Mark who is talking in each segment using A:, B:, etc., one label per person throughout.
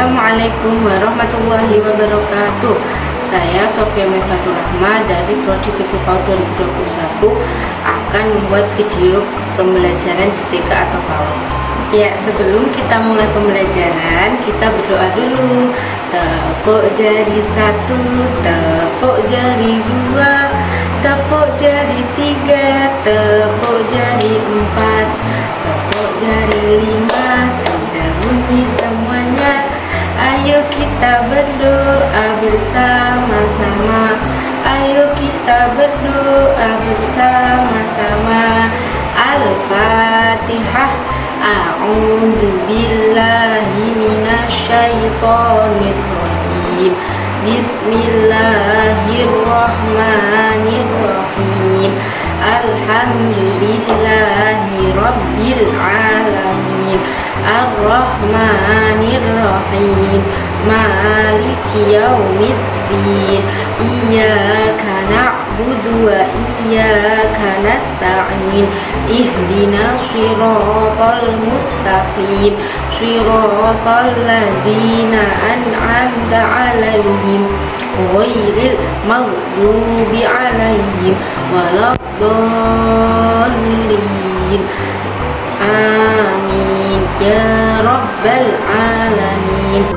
A: Assalamualaikum warahmatullahi wabarakatuh. Saya Sofia Mifatul Rahma dari Prodi Fikih PAUD 2021 akan membuat video pembelajaran di TK atau PAUD. Ya, sebelum kita mulai pembelajaran, kita berdoa dulu. Tepuk jari 1, tepuk jari 2, tepuk jari 3, tepuk jari 4, tepuk jari 5. Sudah bunyi semuanya. Ayo kita berdoa bersama-sama. Ayo kita berdoa bersama-sama. Al-Fatihah. A'udzu billahi minasyaitonir rajim. Bismillahirrahmanirrahim. Alhamdulillahi rabbil alamin. Ar-Rahmanir-Rahim. Maliki yaumiddin. Iyyaka na'budu wa iyyaka nasta'in. Ihdinas shiratal mustaqim. Shiratal ladzina an'amta 'alaihim ghairil maghdubi 'alaihim waladdallin. Amin ya rabbal alamin.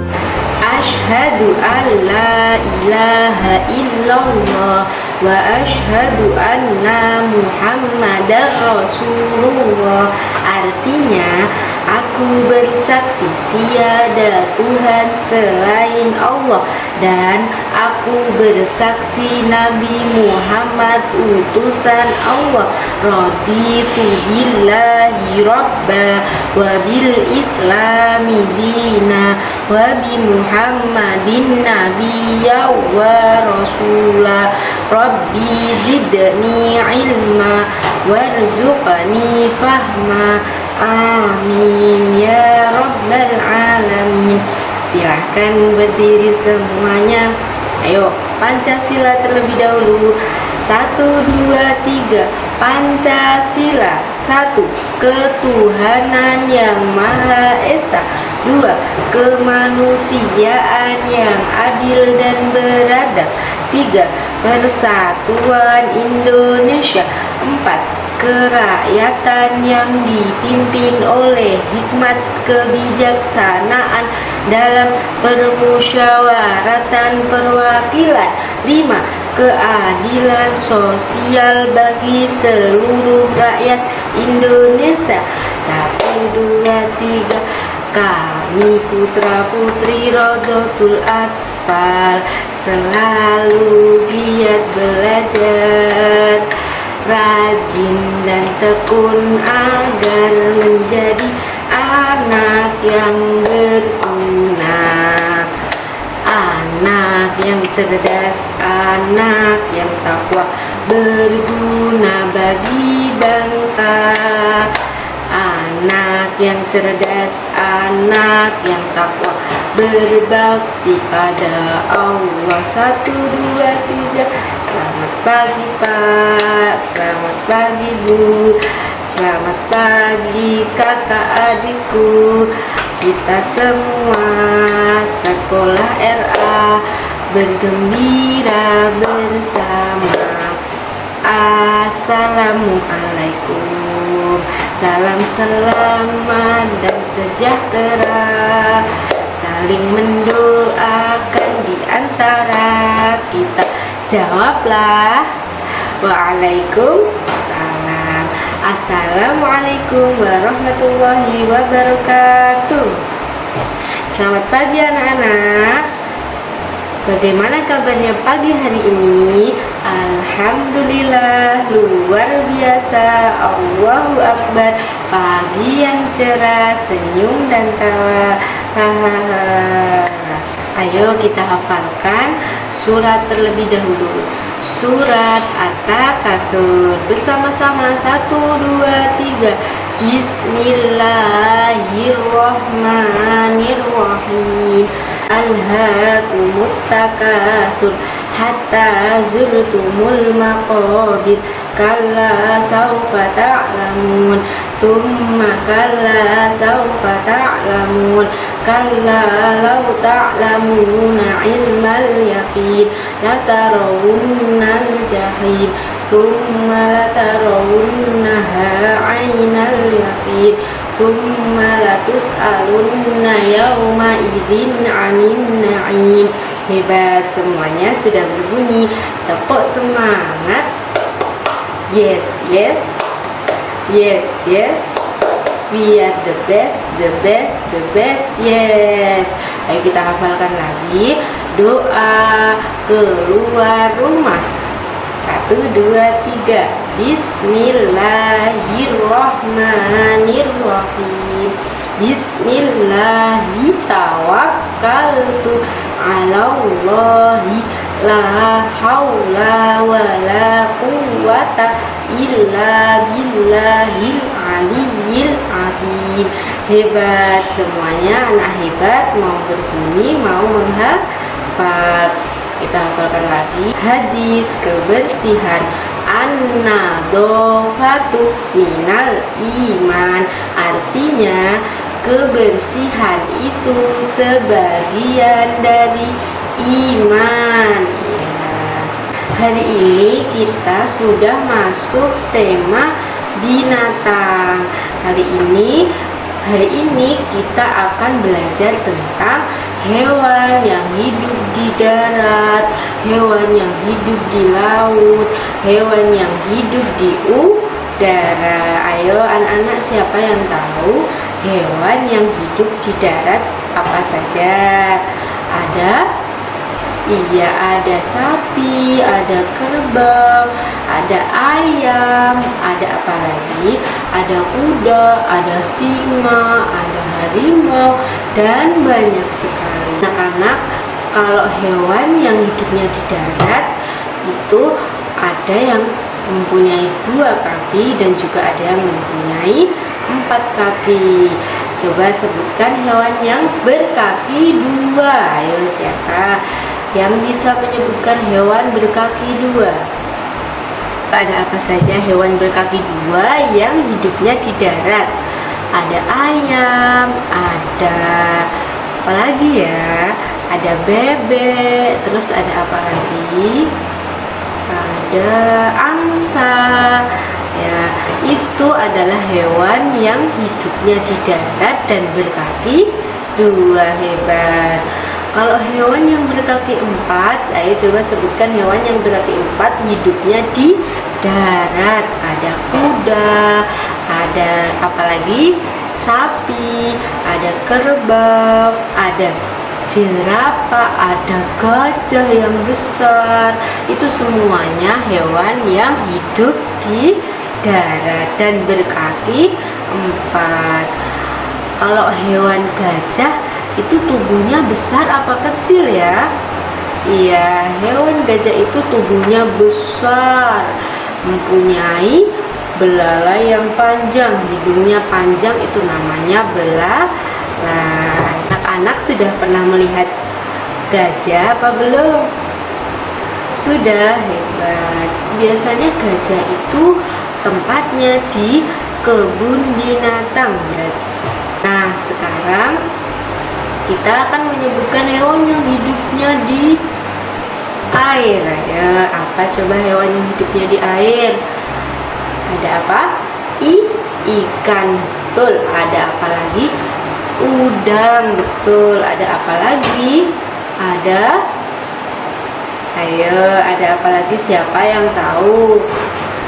A: Asyhadu an la ilaha illallah wa asyhadu anna muhammadar rasulullah. Artinya, aku bersaksi tiada Tuhan selain Allah, dan aku bersaksi Nabi Muhammad utusan Allah. Raditu billahi rabba wa bil islami dina wa bi Muhammadin nabiyya wa rasula. Rabbi zidni ilma warzuqni fahma. Amin ya rabbal alamin. Silahkan berdiri semuanya. Ayo, Pancasila terlebih dahulu. 1, 2, 3. Pancasila. 1. Ketuhanan yang Maha Esa. 2. Kemanusiaan yang adil dan beradab. 3. Persatuan Indonesia. 4. Kerakyatan yang dipimpin oleh hikmat kebijaksanaan dalam permusyawaratan perwakilan. 5. Keadilan sosial bagi seluruh rakyat Indonesia. 1, 2, 3. Kami putra-putri Rodotul Atfal selalu giat belajar, rajin dan tekun agar menjadi anak yang berguna, anak yang cerdas, anak yang takwa, berguna bagi bangsa. Anak yang cerdas, anak yang takwa, berbakti pada Allah. 1, 2, 3. Selamat pagi Pak, selamat pagi Bu, selamat pagi kakak adikku. Kita semua sekolah RA bergembira bersama. Assalamualaikum. Salam selamat dan sejahtera. Saling mendoakan di antara kita. Jawablah. Waalaikumsalam. Assalamualaikum warahmatullahi wabarakatuh. Selamat pagi anak-anak. Bagaimana kabarnya pagi hari ini? Alhamdulillah, luar biasa. Allahu Akbar. Pagi yang cerah, senyum dan tawa. Hahaha. Ayo kita hafalkan surat terlebih dahulu. Surat At-Takatsur bersama-sama. 1, 2, 3. Bismillahirrahmanirrahim. Alhaakumut takatsur hatta zurtumul maqabir kalla sawfa ta'lamun summa kalla sawfa ta'lamun kalla law ta'lamuna ilmal yaqin latarawunnal jahim summa latarawunnaha 'ainal yaqin summa latus'alunna yawma idzin 'anin na'im. Hebat, semuanya sudah berbunyi. Tepuk semangat. Yes, yes. Yes, yes. We are the best, the best, the best. Yes. Ayo kita hafalkan lagi. Doa keluar rumah. 1, 2, 3. Bismillahirrahmanirrahim. Bismillahi tawakkaltu 'alallahi la haula wala quwwata illa billahil aliyyil azim. Hebat, semuanya anak hebat, mau berbunyi, mau menghafal. Kita hafalkan lagi. Hadis kebersihan. An-nadhofatu minal iman. Artinya kebersihan itu sebagian dari iman. Hari ini kita sudah masuk tema binatang. Hari ini kita akan belajar tentang hewan yang hidup di darat, hewan yang hidup di laut, hewan yang hidup di udara. Ayo anak-anak, siapa yang tahu hewan yang hidup di darat apa saja? Ada sapi, ada kerbau, ada ayam, ada apa lagi? Ada kuda, ada singa, ada harimau, dan banyak sekali. Anak-anak, kalau hewan yang hidupnya di darat itu ada yang mempunyai 2 kaki dan juga ada yang mempunyai 4 kaki. Coba sebutkan hewan yang berkaki 2. Ayo, siapa yang bisa menyebutkan hewan berkaki 2? Ada apa saja hewan berkaki 2 yang hidupnya di darat? Ada ayam, ada apa lagi ya? Ada bebek, terus ada apa lagi? Ada angsa. Ya, itu adalah hewan yang hidupnya di darat dan berkaki 2. Hebat. Kalau hewan yang berkaki 4, ayo coba sebutkan hewan yang berkaki 4 hidupnya di darat. Ada kuda, ada apa lagi? Sapi, ada kerbau, ada jerapah, ada gajah yang besar. Itu semuanya hewan yang hidup di darat dan berkaki 4. Kalau hewan gajah itu tubuhnya besar apa kecil ya? Iya, hewan gajah itu tubuhnya besar, mempunyai belalai yang panjang, hidungnya panjang, itu namanya belalai. Anak-anak sudah pernah melihat gajah apa belum? Sudah, hebat. Biasanya gajah itu tempatnya di kebun binatang. Nah, sekarang kita akan menyebutkan hewan yang hidupnya di air. Ya, apa coba hewan yang hidupnya di air? Ada apa? Ikan, betul. Ada apa lagi? Udang, betul. Ada apa lagi? Ada apa lagi? Siapa yang tahu?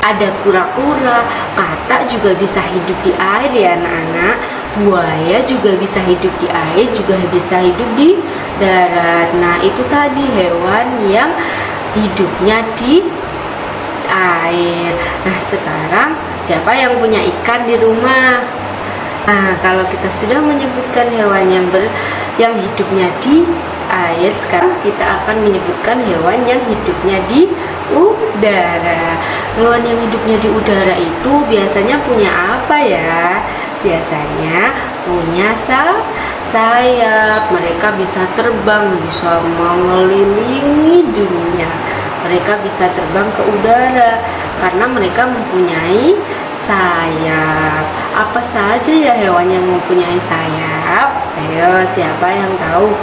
A: Ada kura-kura. Katak juga bisa hidup di air ya anak-anak. Buaya juga bisa hidup di air, juga bisa hidup di darat. Nah, itu tadi hewan yang hidupnya di air. Nah, sekarang siapa yang punya ikan di rumah? Nah, kalau kita sudah menyebutkan hewan yang hidupnya di air, sekarang kita akan menyebutkan hewan yang hidupnya di udara. Hewan yang hidupnya di udara itu biasanya punya apa ya? Biasanya punya bersayap, mereka bisa terbang, bisa mengelilingi dunia. Mereka bisa terbang ke udara karena mereka mempunyai sayap. Apa saja ya hewan yang mempunyai sayap? Ayo, siapa yang tahu?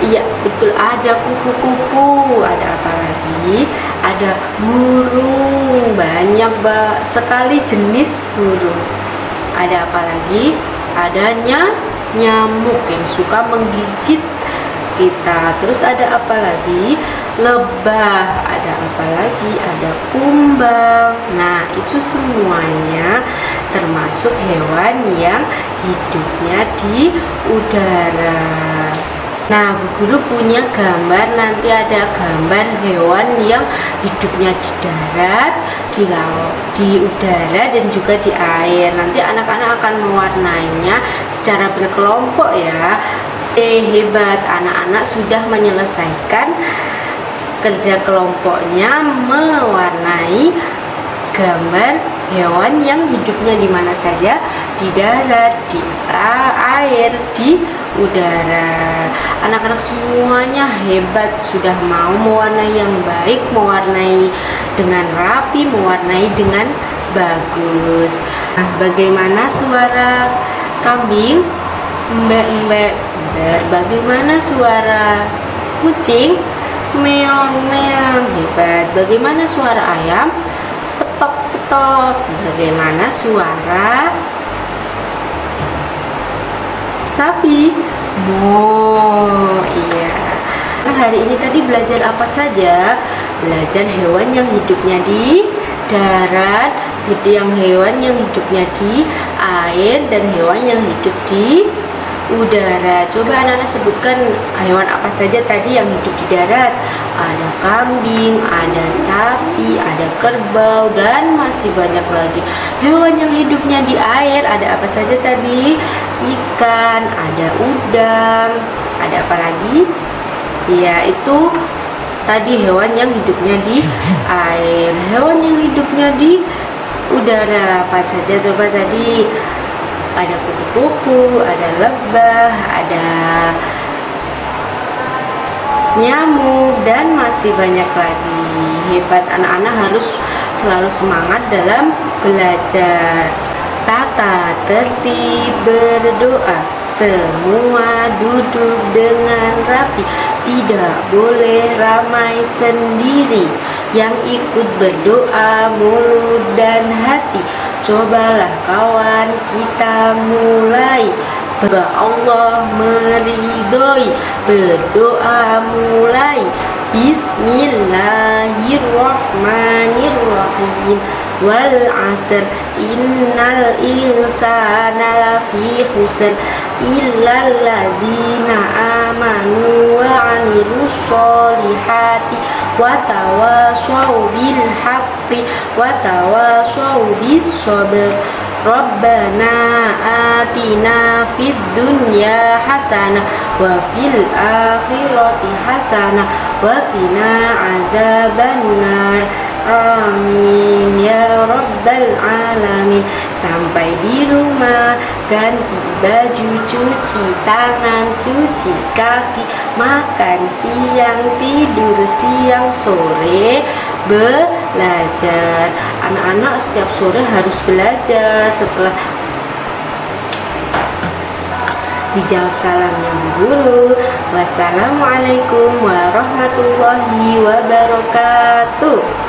A: Iya, betul, ada kupu-kupu. Ada apa lagi? Ada burung. Banyak sekali jenis burung. Ada apa lagi? Adanya nyamuk yang suka menggigit kita. Terus ada apa lagi? Lebah. Ada apa lagi? Ada kumbang. Nah, itu semuanya termasuk hewan yang hidupnya di udara. Nah, Bu Guru punya gambar, nanti ada gambar hewan yang hidupnya di darat, di laut, di udara, dan juga di air. Nanti anak-anak akan mewarnainya secara berkelompok ya. Hebat, anak-anak sudah menyelesaikan kerja kelompoknya mewarnai gambar hewan yang hidupnya di mana saja, di darat, di air, di udara. Anak-anak semuanya hebat, sudah mau mewarnai yang baik, mewarnai dengan rapi, mewarnai dengan bagus. Nah, bagaimana suara kambing? Mbak, bagaimana suara kucing? Meong meong. Hebat. Bagaimana suara ayam? Petok petok. Bagaimana suara sapi? Mo. Iya. Nah, hari ini tadi belajar apa saja? Belajar hewan yang hidupnya di darat, yang hewan yang hidupnya di air, dan hewan yang hidup di udara. Coba anak-anak sebutkan hewan apa saja tadi yang hidup di darat. Ada kambing, ada sapi, ada kerbau, dan masih banyak lagi. Hewan yang hidupnya di air ada apa saja tadi? Ikan, ada udang, ada apa lagi? Ya, itu tadi hewan yang hidupnya di air. Hewan yang hidupnya di udara apa saja coba tadi? Ada kupu-kupu, ada lebah, ada nyamuk, dan masih banyak lagi. Hebat, anak-anak harus selalu semangat dalam belajar. Tata tertib berdoa, semua duduk dengan rapi, tidak boleh ramai sendiri, yang ikut berdoa mulut dan hati. Cobalah kawan, kita mulai. Semoga Allah meridhoi, berdoa mulai. Bismillahirrahmanirrahim. Wal asr innal insana lafi khusr illal ladzina amanu wa amilus solihati wa tawashaw bil haqqi wa tawashaw bis sabr. Rabbana atina fid dunya hasanah wa fil akhirati hasanah wa qina adzabannar. Amin ya rabbal alamin. Sampai di rumah, ganti baju, cuci tangan, cuci kaki, makan siang, tidur siang, sore belajar. Anak-anak setiap sore harus belajar. Setelah dijawab salamnya Bu Guru. Wassalamualaikum warahmatullahi wabarakatuh.